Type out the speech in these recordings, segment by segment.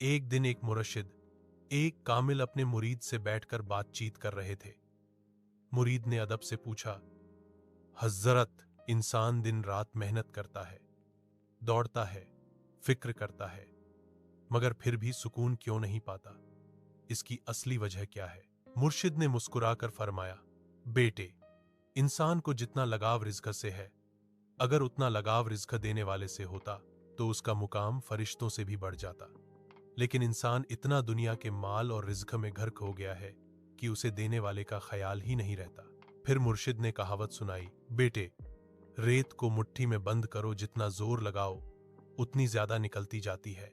एक दिन एक मुर्शिद, एक कामिल अपने मुरीद से बैठकर बातचीत कर रहे थे। मुरीद ने अदब से पूछा, हज़रत, इंसान दिन रात मेहनत करता है, दौड़ता है, फिक्र करता है, मगर फिर भी सुकून क्यों नहीं पाता? इसकी असली वजह क्या है? मुर्शिद ने मुस्कुराकर फरमाया, बेटे, इंसान को जितना लगाव रिज़्क से है, अगर उतना लगाव रिज़्क देने वाले से होता तो उसका मुकाम फरिश्तों से भी बढ़ जाता। लेकिन इंसान इतना दुनिया के माल और रिज़्क में गर्क हो गया है कि उसे देने वाले का ख्याल ही नहीं रहता। फिर मुर्शिद ने कहावत सुनाई, बेटे, रेत को मुट्ठी में बंद करो, जितना जोर लगाओ उतनी ज्यादा निकलती जाती है।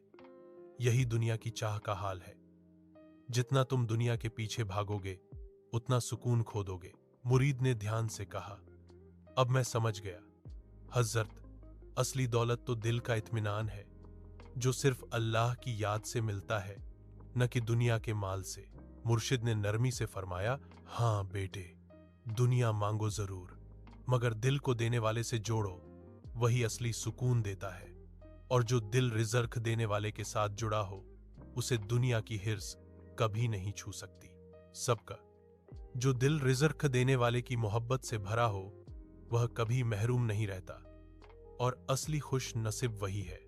यही दुनिया की चाह का हाल है। जितना तुम दुनिया के पीछे भागोगे उतना सुकून खो दोगे। मुरीद ने ध्यान से कहा, अब मैं समझ गया हज़रत, असली दौलत तो दिल का इत्मीनान है, जो सिर्फ अल्लाह की याद से मिलता है, न कि दुनिया के माल से। मुर्शिद ने नरमी से फरमाया, हाँ बेटे, दुनिया मांगो जरूर, मगर दिल को देने वाले से जोड़ो, वही असली सुकून देता है। और जो दिल रिज़्क देने वाले के साथ जुड़ा हो, उसे दुनिया की हिर्स कभी नहीं छू सकती। सबका जो दिल रिज़्क देने वाले की मोहब्बत से भरा हो, वह कभी महरूम नहीं रहता, और असली खुश नसीब वही है।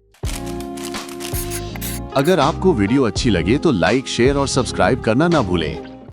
अगर आपको वीडियो अच्छी लगे तो लाइक, शेयर और सब्सक्राइब करना ना भूलें।